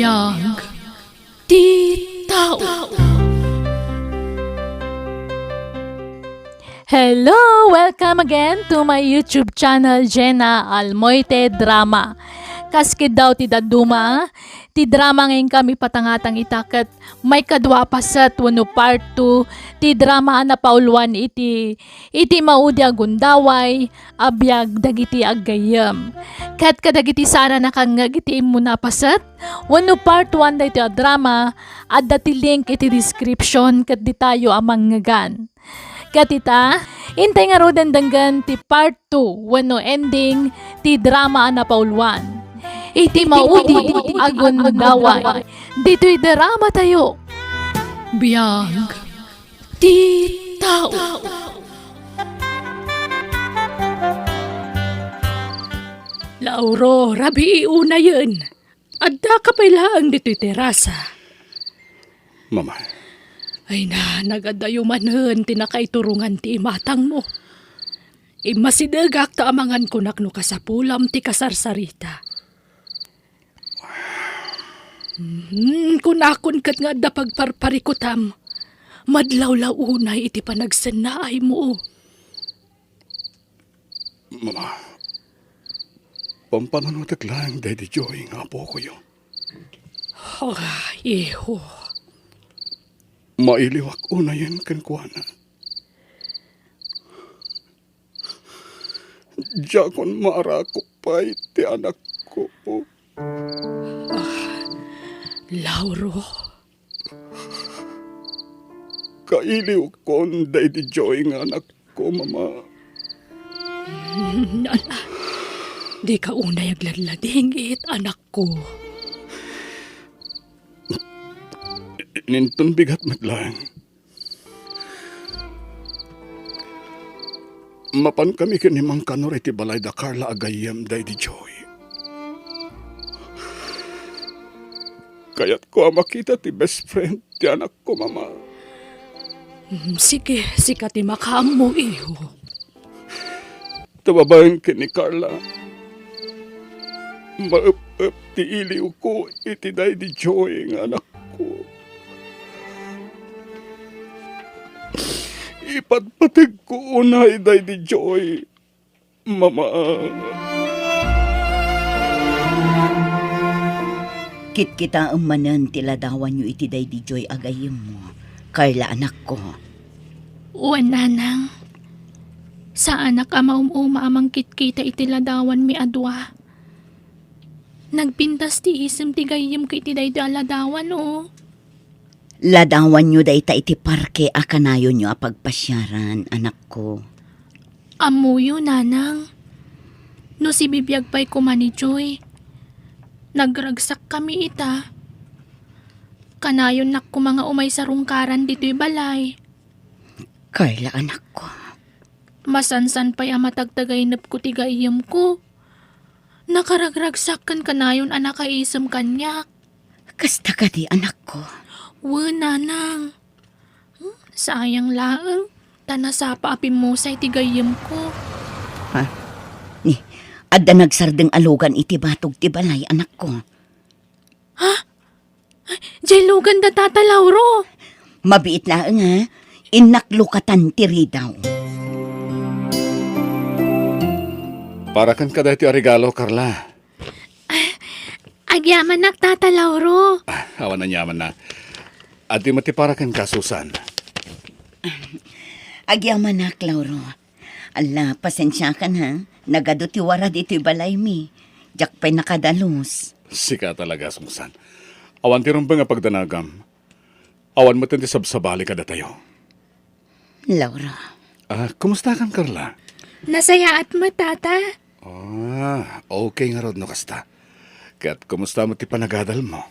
Biyag ti tao. Hello! Welcome again to my YouTube channel, Jenna Almoite Drama. Kaskid daw ti daduma, ti drama ngayon kami patangatang itakat may kadwa pasat wano part 2 ti drama na pauluan iti maudi agundaway abiyag dagiti aggayam. Kat kadagiti sana nakangag iti imuna pasat wano part 1 da iti drama at dati link iti description kat di tayo amanggagan. Katita, intay nga ro danggan ti part 2 wano ending ti drama na pauluan. Iti maudi agon daway. Dito'y drama tayo. Biyag ti tao. Lauro, rabi una yun. Adda ka pa ilang dito'y terasa. Mama. Ay na, nagadayumanan tinakaiturungan ti imatang mo. Imasidagak ta amangan kunak no kasapulam ti kasarsarita. Kunakon kat nga da pagparparikutam, madlawlaw unay iti panagsanay mo. Mama, pampananutak lang Daddy Joy nga po ko yun. Iho. Mailiwak una yan kankwana. Diyan maara ko pa iti anak ko. Lauro. Kailiw ko Daddy Joy nga anak ko, Mama. Ala, di ka unay agladladingit, anak ko. Nintun bigat maglang. Mapan kami kanimang kanor iti balay da Carla agayam Daddy Joy. Kaya't ko makita ti best friend ti anak ko, Mama. Sige, sikat ti makaam mo, iho. Tababayan ka ni Carla. Maap-ap ti iliw ko iti Daddy Joy ng anak ko. Ipatpatig ko unay Daddy Joy, Mama. Kit-kita manan tiladawan nyo iti Daddy Joy agayim mo. Carla anak ko. Uwan nanang. Sa anak ama amang kit-kita itiladawan mi adwa. Nagpintas ti isim ti gayim ko iti daydo aladawan o. Ladawan nyo da iti parke akanayo nyo apagpasyaran anak ko. Amuyo nanang. No si bibiyag pa'y kumani Joy. Nagragsak kami ita. Kanayon nak ko mga umay sa rungkaran dito'y balay. Carla anak ko. Masansan pa'y amatagtagaynap ko tigayam ko. Nakaragragsak kan kanayon anak kaisam kanyak. Kasta ka di anak ko. Nanang. Sayang laang. Tanasapa apim mo sa itigayam ko. Ha? Ni, adda nagsardeng alugan iti batog ti balay anak ko. Ha? Jay lugan da tata Lauro. Mabiit laang ha. Inaklukatan ti ridaw. Para kan ka dahiti regalo, Carla. Agyaman nak tata Lauro. Awan na nyaman na. At di matipara kan ka, Susan. Agyaman nak, Lauro. Ala, pasensya ka na. Nagado ti warad iti balay mi. Diyak pa'y nakadalos. Sika talaga, Susan. Awan ti rumba nga pagdanagam. Awan mo tinti sabsabali ka da tayo. Lauro. Kumusta kan, Carla? Nasaya at matata. Okay nga rod no kasta. Kaya't kumusta mo ti panagadal mo?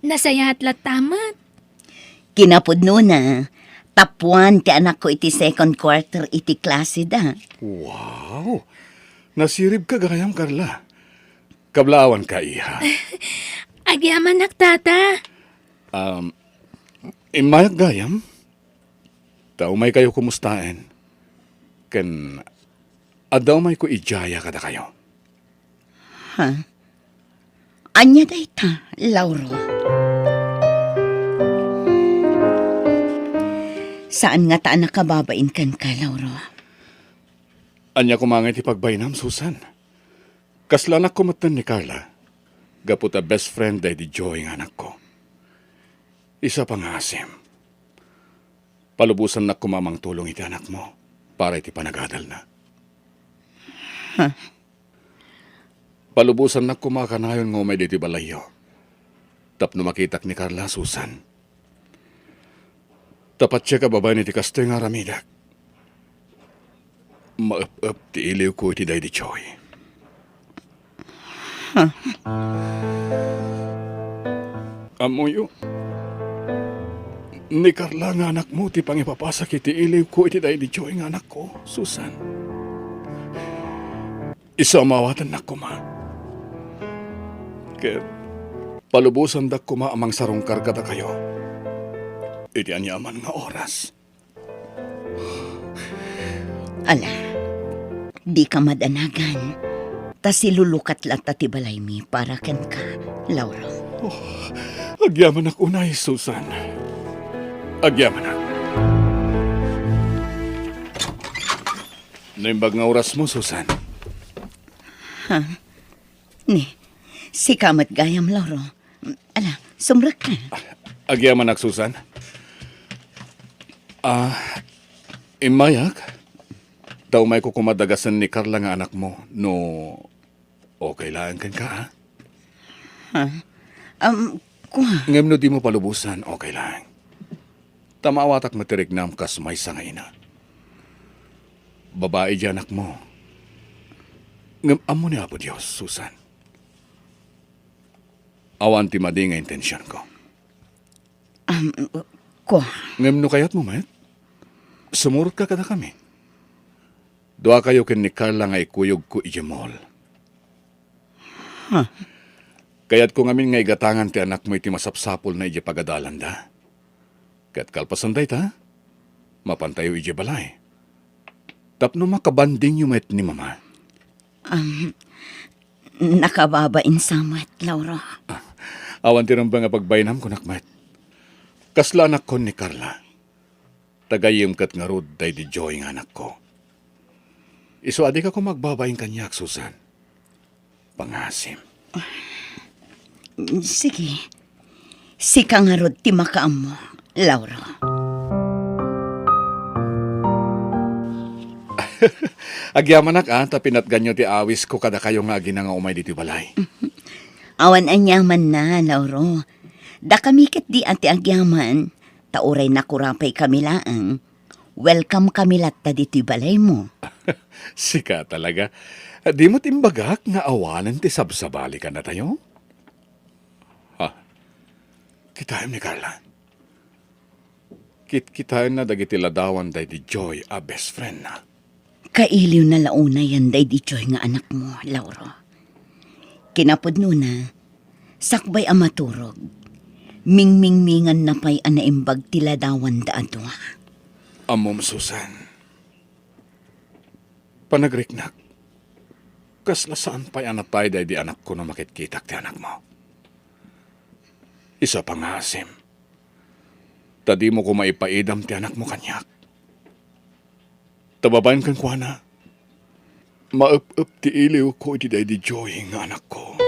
Nasaya at latamat. Kinapudno na. Tapuan ti anak ko iti second quarter iti klase da. Wow! Nasirib ka gayam, Carla. Kablaawan ka, iha. Agyaman nak tata. Imayag gayam? Tao may kayo kumustain. Ken, adaw may ko ijaya kada kayo. Ha? Anya day ta, Lauro? Saan nga taan nakababain kan ka, Lauro? Anya kumangay ti pagbaynam, Susan. Kaslanak kumatan ni Carla. Gaputa best friend day di Joy ng anak ko. Isa pang asim. Palubusan na kumamang tulong iti anak mo para iti panagadal na. Palubusan na kumakanayon ng umay diti balayo. Tapno makitak ni Carla, Susan. Tapat siya kababay ni ti kastoy nga ramidak. Maap-ap ti iliw ko iti day di Joy. Amoyo. Ni Carla nga anak mo ti pangipapasak iti iliw ko iti day di Joy nga anak ko, Susan. Isamawatan na kuma. Ket palubusan da kuma amang sarong kargada kayo. Iti anyaman nga oras. Ala, di ka madanagan. Ta silulukat lata ti balay mi para ken ka, Lauro. Agyaman ak unay, Susan. Agyaman ak. Naimbag nga oras mo, Susan. Ni, si kamat gayam, Lauro. Ala, sumrak ka. Agyaman ak, Susan. Imayak. Daw may kukumadagasan ni Carla nga anak mo, no okay lang kan ka, ha? Kuha. Ngem no di mo palubusan, okay lang. Tamawatak matirignam kas may sangayna. Babae di anak mo. Ngem amo ni Apo Diyos, Susan. Awan ti madi nga intensyon ko. Kuha. Ngem no kayat mo, met? Sumurot ka kada kami. Doa kayo ken ni Carla nga ikuyog ko ijamol. Kaya't kung amin nga igatangan ti anak mo iti masapsapol na iji pagadalan da. Kaya't kalpasan day ta, mapantayo iji balay. Tapno makabanding yung met ni mama. Nakababain samat, Lauro. Awan ti ba nga pagbaynam ko nakmet. Kasla anak ko ni Carla. Tagayim kat nga rod day di Joy nga anak ko. Iso adi ka kung magbabayang kanyak, Susan. Pangasim. Sige. Si ka nga rod ti makaam mo, Lauro. Agyaman ak tapinat ganyo ti awis ko kada kayo nga agi na nga umay diti balay. Awan anyaman na, Lauro. Da kami ket di ati agyaman. Tauray na kurapay kami laang. Welcome kami latta diti balay mo. Sika talaga. Di mo timbagak nga awanan ti sabsabali ka na tayo? Ha? Kitayam ni Carla. Kitayam na dagiti ladawan day di Joy a best friend na. Kailiw na launa yan day di Joy nga anak mo, Lauro. Kinapod nuna, sakbay amaturog. Mingmingmingan na pa'y anaimbag ti ladawan da adwa. Amom, Susan. Panagriknak. Kasla saan pa'y anapay day di anak ko na makitkitak ti anak mo. Isa pang asim. Tadi mo ko maipaidam ti anak mo kanyak. Tababayan kang kuana. Maup-up ti iliw ko iti day di Joy nga anak ko.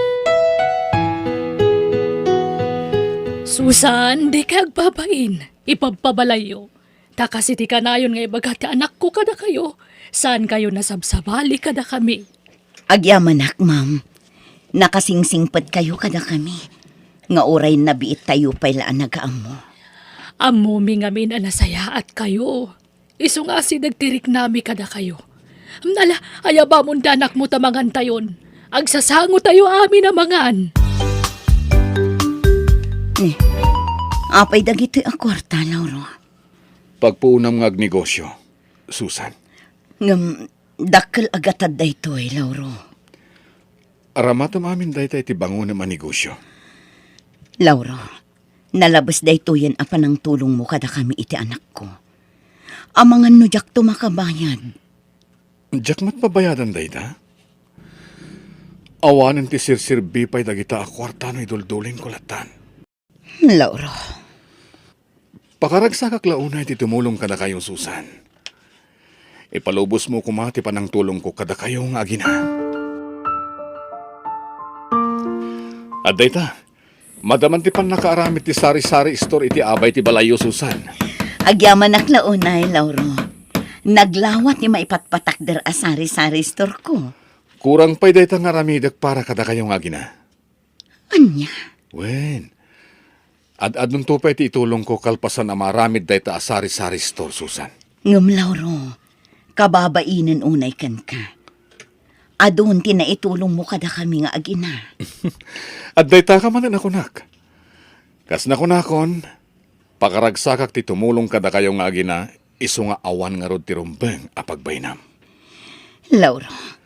Susan, di ka agbabain. Ipagpabalayo. Takasi ti kanayon nga ibagati anak ko kada kayo. Saan kayo nasabsabali kada kami? Agyamanak, ma'am. Nakasingsingpad kayo kada kami. Nga oray na biit tayo pa'y laan nagaam mo. Amumi ngamin anasaya at kayo. Iso nga si nagtirik nami kada kayo. Nala, ayaba mong danak mo tamangan tayon. Agsasango tayo amin amangan. Apay dagiti akwarta, Lauro. Pagpuunam nga agnegosyo, Susan. Ngam, dakkel agatad da ito Lauro. Aramatam amin day tayo ti bango naman negosyo. Lauro, nalabas da ito yan apa ng tulong mo kada kami iti anak ko. Amangan no jak makabayad. Jak mat pabayadan day ta? Awanan ti sirsirbi pa'y dagita akwarta no idulduling kulatan. Lauro. Pakaragsakak launay ti tumulong kada kayong Susan. Ipalubos mo kumati pa ng tulong ko kada kayong agina. At dayta, madaman ti pan nakaaramit ti sari-sari store iti abay ti balayo Susan. Agyaman naklaunay, Lauro. Naglawat ni maipatpatak der asari-sari store ko. Kurang pa'y dayta nga ramidak para kada kayong agina. Anya? Wen, ad nung tupay ti itulong ko kalpasan na maramid dayta asari-sari store Susan. Ngam, Lauro, kababainan unay kan ka. Adun tinaitulong mo kada kami nga agina. At dayta ka man ako nak. Kas nakunakon, pakaragsakak ti tumulong kada kayong agina, iso nga awan nga rod ti rumbeng apagbaynam. Lauro,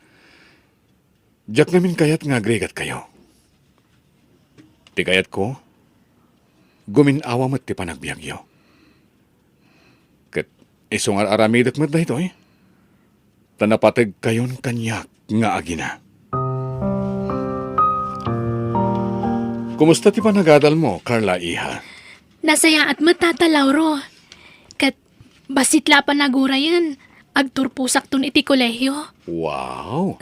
Diyak namin kayat nga agregat kayo. Ti kayat ko, guminawa mat ti panagbiagyo. Kat iso nga aramidak mat na ito eh. Tanapatag kayon kanyak nga agina. Kumusta ti panagadal mo, Carla Iha? Nasaya at matata, Lauro. Kat basitla pa nagurayan. Agturpusak tun iti kolehyo. Wow!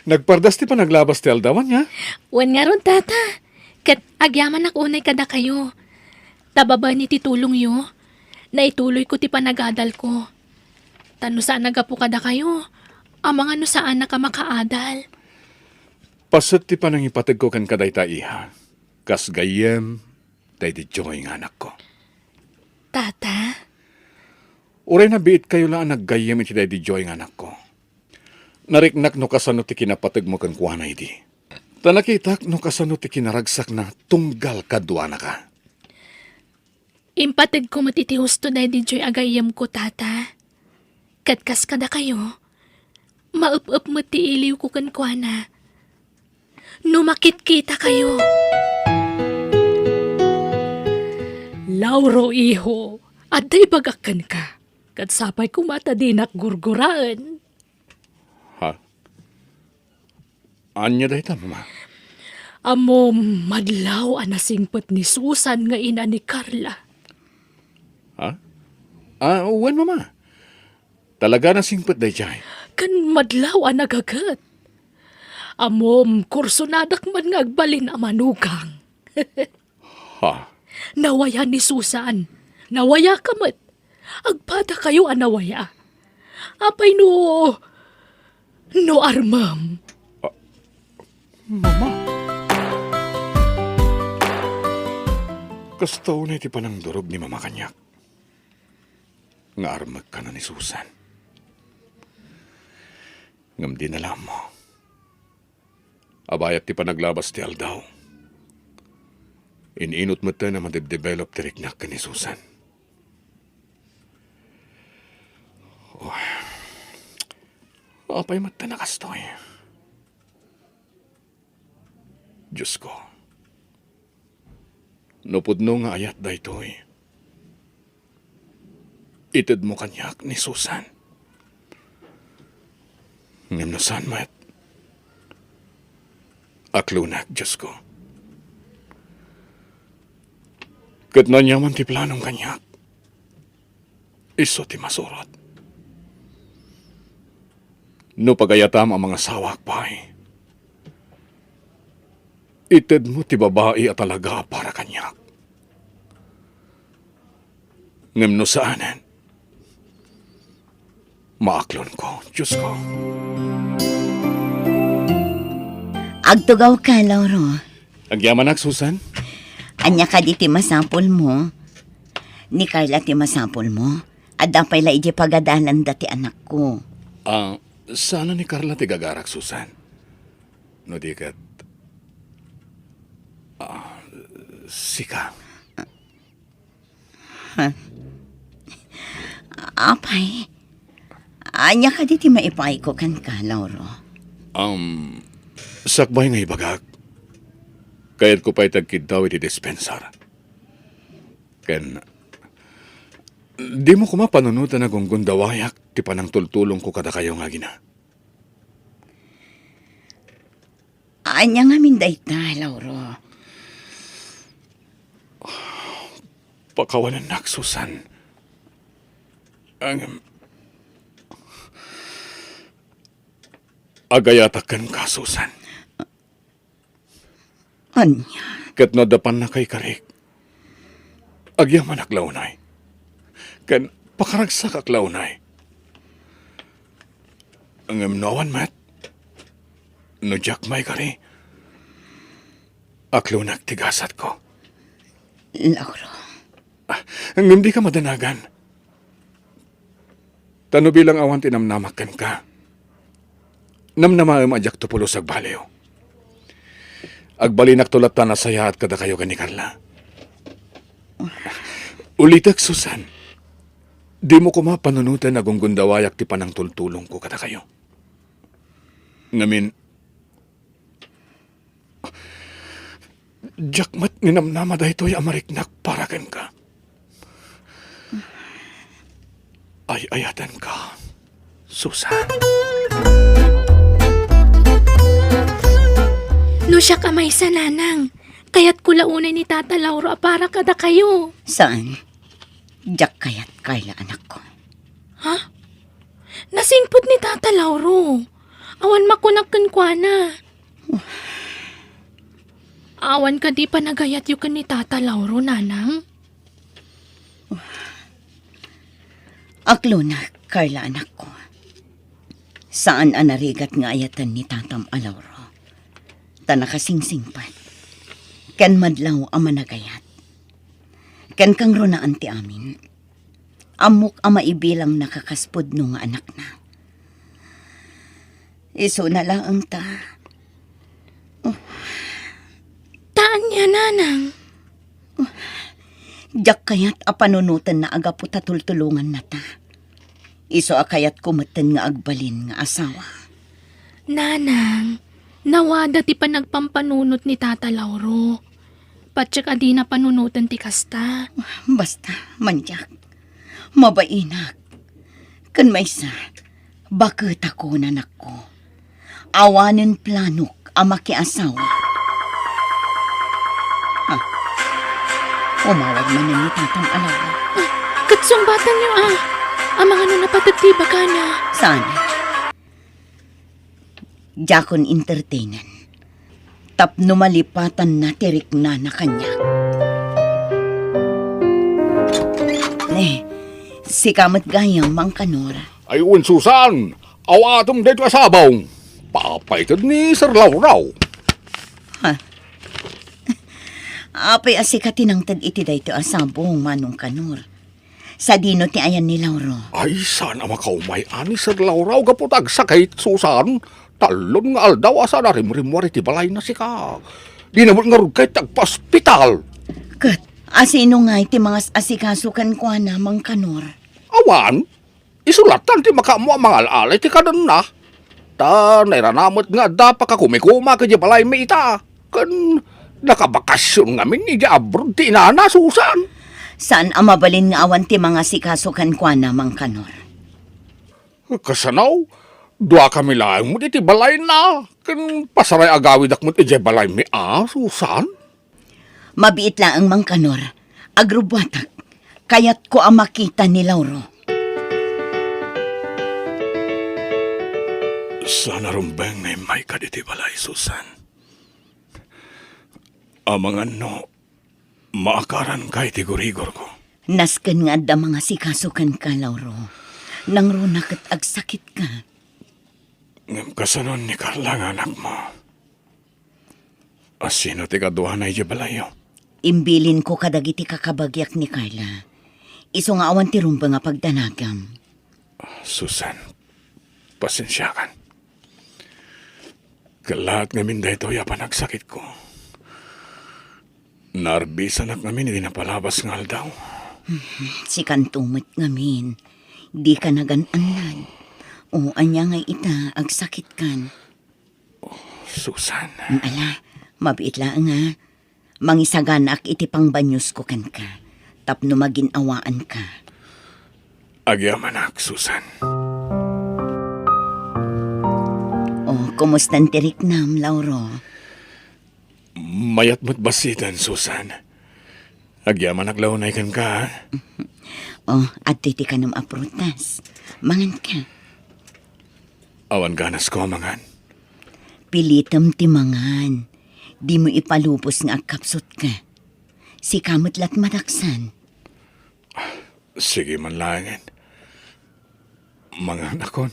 Nagpardas ti pa naglabas ti aldawan niya? Wan nga ron, tata. Kat agyaman unay kada kayo. Tababa ni titulong yo. Naituloy ko ti panagadal ko. Tano saan nagapu kada kayo? Amang ano saan naka makaadal? Pasat ti pa nang ipatag ko kan kaday ta Iha. Kas gayem, day di joy nga anak ko. Tata? Uray na biit kayo lang naggayem iti day di joy nga anak ko. Nariknak no kasano ti kinapatag mo kan kuwanay di. Tanakitak no kasano ti kinaragsak na tunggal kadwa na ka. Impatid ko matiti husto na di joy agayam ko, tata. Katkas kada kayo. Maup-up mo ti iliw ko kan kuwana. Numakit kita kayo. Lauro, iho. Aday bagakan ka. Kat sapay kumata dinak gurguraan. Ha? Anya day ta, mama? Amo madlaw anasingpet ni Susan nga ina ni Carla. Ha? Wen, mama? Talaga na singpet day jay. Kan madlaw anagagat. Amom kursonadak man nga agbalin a manugang. Ha? Nawaya ni Susan. Nawaya kamat. Agpada kayo anawaya. Apay no armam. Mama? Kastaw na iti panang durog ni mama kanyak. Nga armag ka na ni Susan. Ngam di na lang mo. Abayat ti panaglabas ti aldaw. Ininot mo tayo na madibdevelop ti riknak ka ni Susan. Apay mata na kastoy. Diyos ko. Nupudno nga ayat da ito'y. Itid mo kanyak ni Susan. Ngam na saan mat. Aklunak, Diyos ko. Kat na nyaman ti planong kanyak. Iso ti masurot. No pagayatam ang mga sawak pa'y. Ited mo ti babae at talaga para kanyak. Ngem no saanan. Maaklon ko, Diyos ko. agtugaw ka, Lauro. Agyamanak, Susan? Anya ka di ti masapol mo. Ni Carla ti masapol mo. At dapay la iji pagadanan dati anak ko. Sana ni Carla ti gagarak, Susan. No di kat... sika. Apay, anya ka di ti maipay ko kan ka, Lauro. Sakbay nga ibagak. Kayat ko pa'y tagkid daw iti dispensar. Ken... Di mo kuma panunutan na gunggundawayak ti panang tultulong ko kada kayo nga gina. Anya nga minday ta, Lauro. Pakawalan nak, Susan. Ang... Agayatakan ka, Susan. Anya, Kat nadapan na kay Karik. Agyaman ak launay. Kan pakaragsak ak launay. Ang amnawan, Matt. No jak may kari. Aklo nagtigasat ko. Lauro. Ang hindi ka madanagan. Tano bilang awan tinamnamakan ka. Namnamaam ajak tupulos ag baliw. Agbalinak tulat na saya at kada kayo ni Carla. Ulitak, Susan. Di mo ko mapanunutan na gunggundawayak ti panang tultulong ko kada kayo. Ngamin, jakmat ninamnama da ito'y amariknak parakan ka. Ay ayatan ka, Susan. No siya kamay sa nanang. Kaya't kulaunay ni Tata Lauro para kada kayo. Saan? Diyak kayat Carla, anak ko. Ha? Nasingpot ni Tata Lauro. Awan makunakkan kwa na. Awan ka di pa nagayat yung ni Tata Lauro, nanang. Aklo na, Carla, anak ko. Saan anarigat nga ayatan ni Tatam Alauro? Tanakasingsingpat. Ken madlaw ang managayat. Ken kang runaan ti amin. Amok ama ibilang nakakaspod no nga anak na. Iso na lang ang ta. Taan niya, nanang. Diyak kayat apanunutan na aga puta tultulungan na ta. Iso akayat kumatan nga agbalin nga asawa. Nanang, nawada ti pa nagpampanunot ni Tata Lauro. Patsaka di na panunutan ti kasta. Basta, manyak. Mabainak. Kan may sa, bakit ako nanak ko? Awanin planok ang makiasawa. Umawag man na ni Tatang Alawa. Katsumbatan niyo ang mga napatagtiba ka na. Sana. Jakon entertainan. Tapno malipatan na tirik na kanya. Si kamat gayang mangkanor. Ayun, Susan! Awatom dito asabaw! Papaitad ni Sir Lauraw. Apay asikatin ang tag iti dayto asabong manong kanor. Sa dino ti ayan ni Lauro. Ay, sana makaumay ani Sir Lauraw kaputag sakit, Susan. Talon nga aldaw asa na rimrimwari ti balay na sika. Di na mo nga rugay tagpa-hospital. Kat, asino nga iti mga asikasukan ko na mangkanor. Awan, isulatan ti makamu ang mga alalay ti kanan na. Ta, nairanamot nga da pa ka kumikuma ka di balay may ita. Kan, nakabakasyon nga min ni di abroad ti inana, Susan. Saan ang mabalin nga awan ti mga sikasukan ko na mangkanor? Kasanaw, dua kami lang mo di balay na. Kan pasaray agawid ak mo ti balay mi Susan. Mabiit lang ang mangkanor. Agrubwatak. Kaya't ko ang makita ni Lauro. Sana rumbeng ngay may kaditi balay, Susan. Amang ano, maakaran kay tigurigor ko. Nasken nga da mga sikasukan ka, Lauro. Nang runak at agsakit ka. Ngam kasanon ni Carla nga anak mo. Asino ti kaduhan na balayo? Imbilin ko kadagiti kakabagyak ni Carla. Iso nga awan ti rumba nga pagdanagam. Susan, pasensyakan. Kalat ngamin da ito yapan nagsakit ko. Narbisan at ngamin hindi napalabas nga aldaw. Si kantumot ngamin. Di ka nagananlan. O anya nga ita agsakit kan. Susan. Ala, mabiit lang nga. Mangisaganak iti pang banyos ko kan ka. Tapno maginawaan ka. Agyamanak, Susan. O, kumustan tirik nam, Lauro? Mayat mo't basitan, Susan. Agyaman naglahunay kan ka, ha? Oh, at titi ka ng aprutas. Mangan ka. Awan ganas ko, mangan. Pilitam ti mangan. Di mo ipalupos nga kapsot ka. Si kamot lat madaksan. Sige man langin. Mangan akon.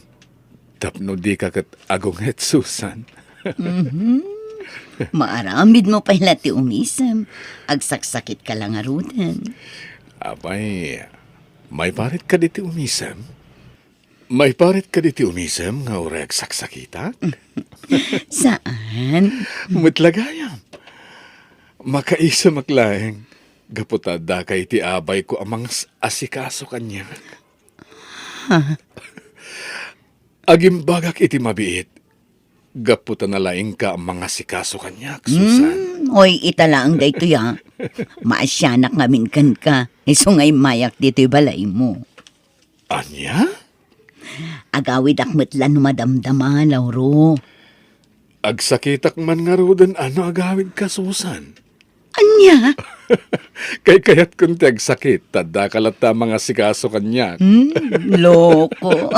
Tapno di ka kat agunget, Susan. Maaramid mo pa ti umisam. Agsaksakit ka lang arutan. Abay, may parit ka diti umisam? May parit ka diti umisam nga ureg saksakita? Saan? Matlagayam. Makaisa maklaeng. Gaputada kay ti abay ko amang asikaso kanya. Agimbagak iti mabiit. Gaputa na laing ka ang mga sikaso kanya, Susan. Oy, italaang dayto ya. Maasyanak ngamin kan ka. Iso ngay mayak dito'y balay mo. Anya? Agawid akmetlan madamdama, Lauro. Agsakitak man nga rodan ano agawid ka, Susan. Anya? Kay kayat kung ti agsakit, tada kalata mga sikaso kanya. Loko.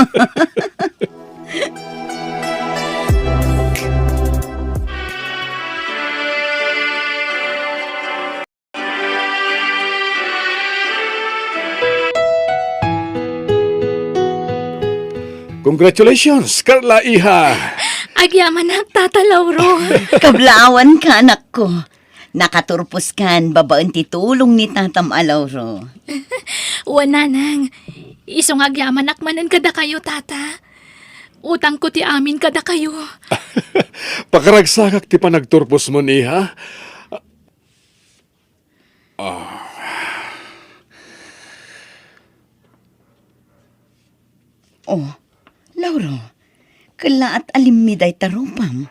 Congratulations, Carla Iha! Agyaman na, Tata Lauro. Kablawan ka, anak ko. Nakaturpos kan, babaan titulong ni Tatam Alauro. Wana nang. Isong agyaman akmanan kada kayo, Tata. Utang ko ti amin kada kayo. Pakaragsakak ti panagturpos mo niha. Oh, Lauro, kala at alimmiday tarupam.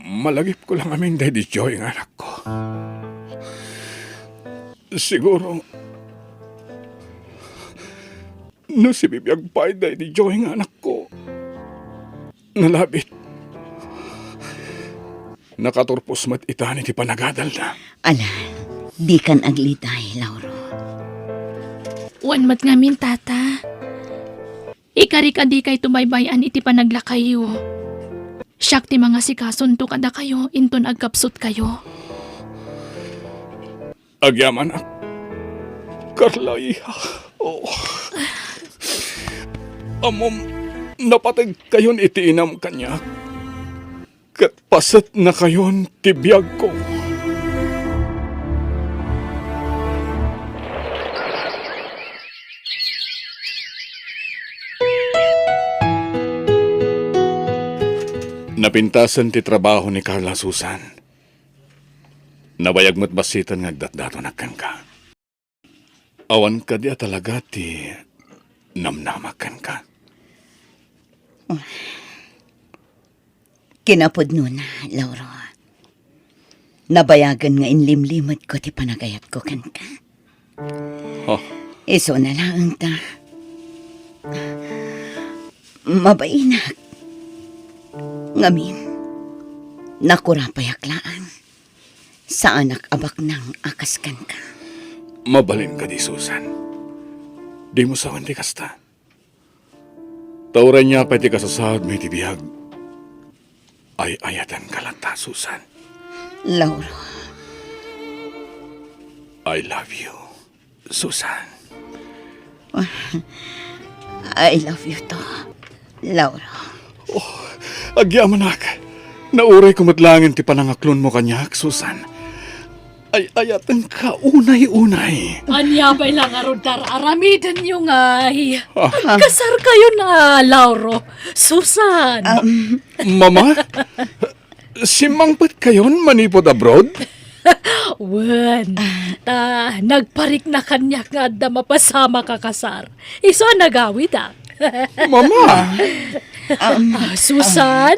Malagip ko lang amin Daddy Joy ng anak ko. Siguro, no si bibiyag pa Daddy Joy ng anak ko. Nalabit. Nakaturpos mat itani ti panagadal na. Ala, di kan aglitay, Lauro. Wan mat ngamin, Tata. Ikarik adi kay tumaybayan iti panaglakayo. Siyak ti mga sikason to kada kayo, inton agkapsot kayo. Agyaman ak. Carla Iha. Oh. Amom, napatag kayon iti inam kanya. Kat pasat na kayon tibiyag ko. Napintasan ti trabaho ni Carla, Susan. Nabayag mo't basitan nga datdato nagkan ka. Awan ka di talaga ti namnamakan ka. Kinapod nun, Lauro. Nabayagan nga inlimlimot ko ti panagayat ko kan ka. Oh, Iso na lang ta. Mabainak. Ngamin. Nakurapayaklaan. Sa anak abak ng akaskan ka. mabalin ka di, Susan. Di mo sawan di kasta. Tauran niya pa ti kasasahod may tibiyag. Ay ayatan kalata, Susan. Lauro. I love you, Susan. I love you to. Lauro. Agyaman ak. Nauray kumatlangin ti panangaklon mo kanyak, Susan. Ay ayatan ka unay-unay. Anya ba lang arodar aramidan nyo ngay. Kasar kayo na, Lauro. Susan. Mama? Simangpat kayon manipod abroad? Wen, nagparik na kanya nga da mapasama ka kasar. Iso nagawid ah. Mama! Susan,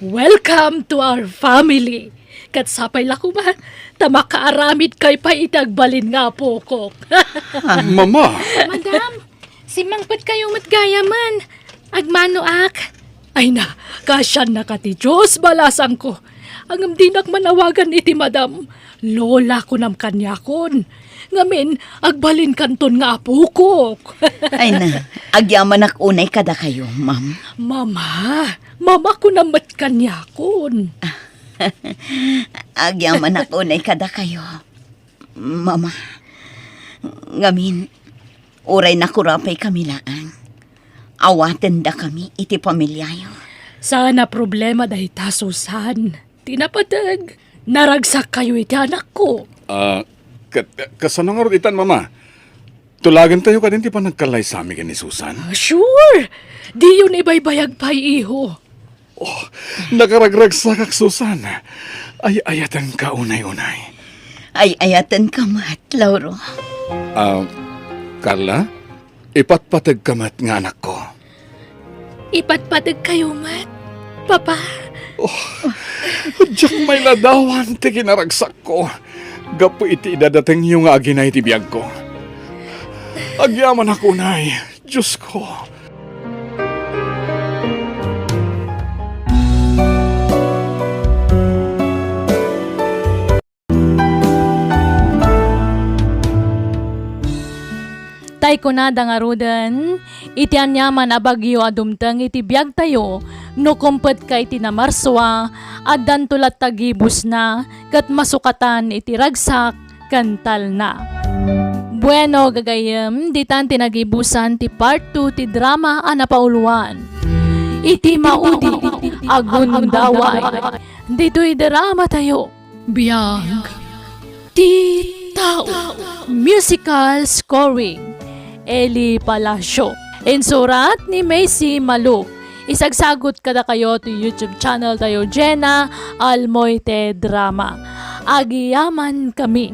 welcome to our family. Katsapay lako ba, tamakaaramid kay pa itagbalin nga pokok. Mama! Madam, simangpat kayong matgayaman. Agmano ak. Ay na, kasyan na ka ti Diyos balasang ko. ang dinak manawagan iti madam. Lola ko nam kanyakon. Ngamin, agbalin kanton nga apo ko. Ay na, agyaman ak unay kada kayo, ma'am. Mama ko namat kanyakon. Agyaman ak unay kada kayo. Mama, ngamin, uray na kurapay kami laang. Awaten da kami iti pamilyayo. Sana problema dahi tasusan. Tinapatag. Naragsak kayo iti anak ko. Kasanang itan, mama. Tulagan tayo ka din ti pa nagkalay sa amin ni Susan. Sure! Di yun ibaybayag pa iho. Nakaragrag sa kak, Susan. Ay, ayatan ka unay-unay. Ay ayatan ka mat, Lauro. Carla, ipatpatag ka mat nga anak ko. Ipatpatag kayo, Mat. Papa, Diyak may ladawan ti kinaragsak ko. Gapo iti idadating yung aginay ti biyag ko. Agyaman ako, nay. Diyos ko. tay ko na dangarudan, iti anyaman abagyo adumtang iti biyag tayo, no kumpet ka iti namarswa, addan tulat tagibus na, kat masukatan iti ragsak, kantal na. Bueno, gagayem, ditan tinagibusan ti part 2 ti drama anapauluan. Iti maudi, agun daway. Dito'y drama tayo. Biyag. Ti tao. Musical scoring. Eli Palacio. Insurat ni Macy Maluk. Isagsagot kada kayo to YouTube channel tayo Jenna Almoite Drama. Agiyaman kami.